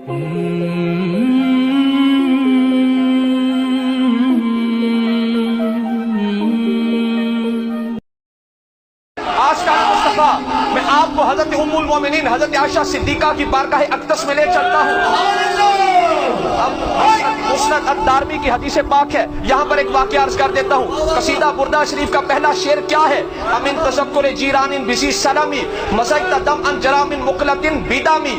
آج کا مصطفیٰ میں آپ کو حضرت ام المومنین حضرت عائشہ صدیقہ کی بارگاہ اقدس میں لے چلتا ہوں۔ اب مسند الدارمی کی حدیث پاک ہے، یہاں پر ایک واقعہ عرض کر دیتا ہوں۔ قصیدہ بردہ شریف کا پہلا شعر کیا ہے؟ امن تذکر جیران بزی سلامی مزیت دم ان جرام مقلت بدامی۔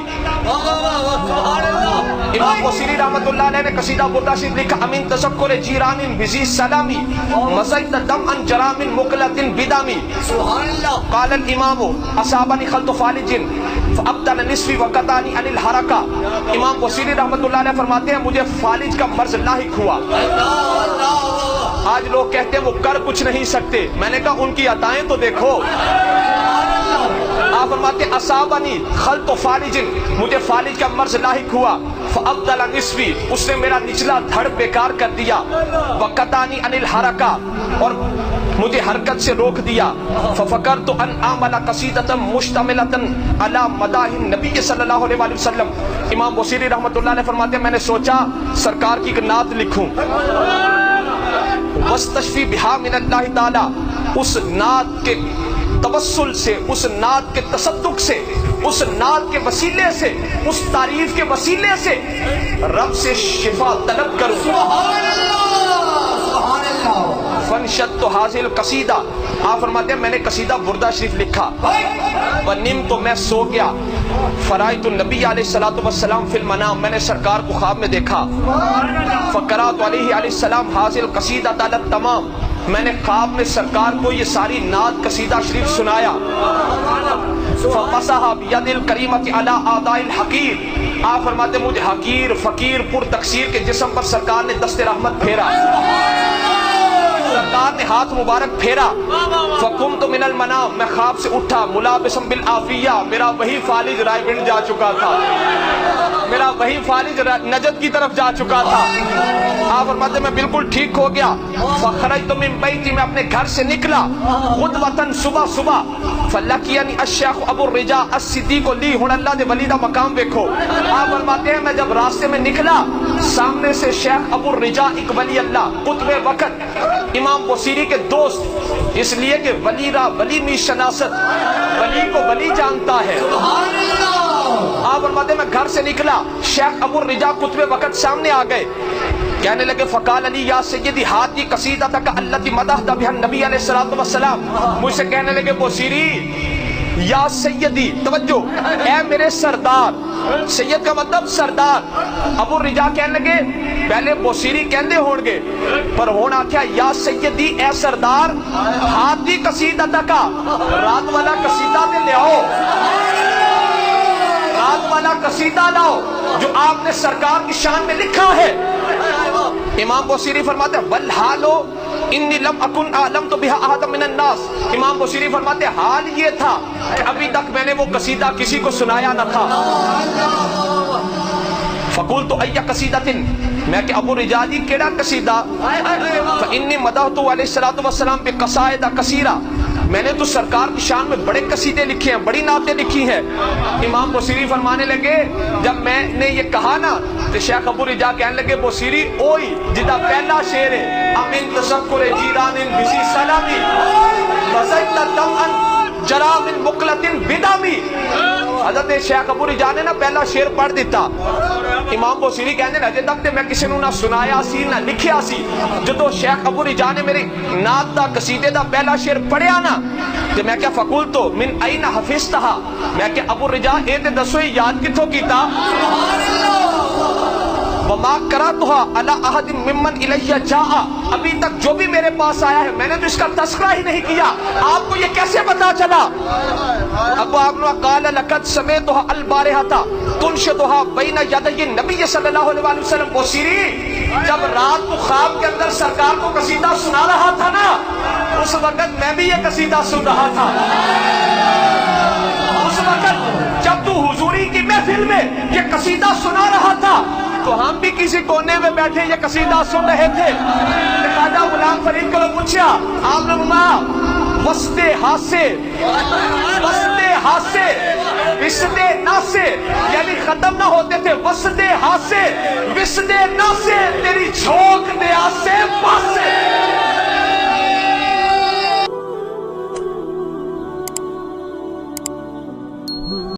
امام بصیری رحمت اللہ علیہ نے قصیدہ بردہ شریف لکھا، امن تذکر جیران بزی سلامی مزیت دم ان جرام مقلت بدامی۔ قال الامام اصابنی خلط فالج فابدل نصفی وقتانی عن الحرکہ۔ امام بصیری رحمت اللہ علیہ فرماتے ہیں مجھے فالج کا مرض لاحق ہوا۔ آج لوگ کہتے ہیں وہ کر کچھ نہیں سکتے، میں نے کہا ان کی عطائیں تو دیکھو۔ آپ فرماتے ہیں اصابنی خلط فالج، مجھے فالج کا مرض لاحق ہوا، فابدل نصفی، اس نے میرا نچلا دھڑ بیکار کر دیا، وقتانی عن الحرکہ، اور مجھے حرکت سے روک دیا، ففکرت ان اعمل قصیدۃ مشتملۃ علی مداح النبی صلی اللہ علیہ وآلہ وسلم۔ امام بصیری رحمۃ اللہ علیہ فرماتے ہیں میں نے سوچا سرکار کی ایک نعت لکھوں، واستشفی بہا من اللہ تعالی، اس نعت کے توسل سے، اس نعت کے تصدق سے، اس نعت کے وسیلے سے، اس تعریف کے وسیلے سے رب سے شفا طلب کروں۔ سبحان اللہ، سبحان اللہ۔ فنشدت حاصل قصیدہ، آپ فرماتے ہیں میں نے قصیدہ بردہ شریف لکھا، ونمت، تو میں سو گیا، فرائت النبی علیہ الصلوۃ والسلام فی المنام، میں نے سرکار کو خواب میں دیکھا، فقرات علیہ علیہ السلام حاصل قصیدہ تعالی تمام، میں نے خواب میں سرکار کو یہ ساری نعت قصیدہ شریف سنایا، فمسح بید الکریمۃ علی اعضاء الحقیر، آپ فرماتے مجھے حقیر فقیر پر تقصیر کے جسم پر سرکار نے دست رحمت پھیرا، سرکار نے ہاتھ مبارک پھیرا، فقمت من المنام، میں خواب سے اٹھا، ملابسا بالعافیہ، میرا وہی فالج رائے گنج جا چکا تھا، میرا وہی فالج نجد کی طرف جا چکا تھا۔ آپ فرماتے میں بالکل ٹھیک ہو گیا، فخرجت من بیتی، میں اپنے گھر سے نکلا، غدوۃ، صبح صبح، فلقینی الشیخ ابو الرجاء الصدیق لی، ہن اللہ دے ولی دا مقام دیکھو۔ آپ فرماتے ہیں میں جب راستے میں نکلا، سامنے سے شیخ ابو الرجاء ایک ولی اللہ، قطب وقت، امام بصیری کے دوست، اس لیے کہ ولی را ولی می شناست، ولی کو ولی جانتا ہے۔ آپ فرماتے میں گھر سے نکلا، شیخ ابو الرجاء قطب وقت سامنے آ گئے، کہنے لگے فقال علی یا سیدی ہاتھی قصیدتک التی مدحت بها النبی علیہ الصلوۃ والسلام، مجھ سے کہنے لگے بصیری یا سیدی، توجہ، اے میرے سردار، سید کا مطلب سردار۔ ابو الرجاء کہنے لگے پہلے بصیری کہندے ہون گے پر ہونا کیا، یا سیدی اے سردار، ہاتھی قصیدتک، رات والا قصیدہ تے لے آؤ، رات والا قصیدہ لاؤ جو آپ نے سرکار کی شان میں لکھا ہے۔ امام بصیری فرماتے ہیں والحالو انی لم اکن اعلمت بها احد من الناس، امام بصیری فرماتے ہیں حال یہ تھا کہ ابھی تک میں نے وہ قصیدہ کسی کو سنایا نہ تھا۔ فقلت ای قصیدۃ، میں کہ ابو الرجاء جی کیڑا قصیدہ، فانی مدحت علیہ الصلوۃ والسلام بقصائد کثیرہ، میں نے تو سرکار کی شان میں بڑے قصیدے لکھے ہیں، بڑی نعتیں لکھی ہیں۔ امام بصیری فرمانے لگے جب میں نے یہ کہا نا تو شیخ ابو الرجاء کہنے لگے بصیری اوئی جدا پہلا شعر ہے، امن تذکر جیران بزی سلامی مزیت دم ان جرام مقلت بدامی۔ حضرت شیخ ابو الرجاء نے نا پہلا شعر پڑھ دیتا، امام بصیری کہنے لگے تک تے میں کسی نو نہ سنایا سی نہ لکھیا سی، جدو شیخ ابو الرجاء نے میری نعت دا قصیدے دا پہلا شعر پڑھیا نا تے میں کیا فقول تو من این حفظتہا، میں کہ ابو الرجاء اے تے دسو یاد کتھوں کیتا، وما قرأتها على احد ممن الیہ جاء، ابھی تک جو بھی میرے پاس آیا ہے میں نے تو اس کا تذکرہ ہی نہیں کیا، آپ کو یہ کیسے پتا چلا؟ اب آپ نے قال لقد سمعتها البارحة تنشدها بین یدی النبی صلی اللہ علیہ وسلم، بصیری جب رات کو خواب کے اندر سرکار کو قصیدہ سنا رہا تھا نا اس وقت میں بھی یہ قصیدہ سن رہا تھا، اس وقت جب تو حضوری کی محفل میں یہ قصیدہ سنا رہا تھا تو ہم بھی کسی کونے میں بیٹھے یہ قصیدہ سن رہے تھے۔ خواجہ غلام فرید کو پوچھا آپ نے وسط ہاتھ سے ناسے یعنی ختم نہ ہوتے تھے، وسدے ہاتھ سے ناسے تیری جھونک دے آسے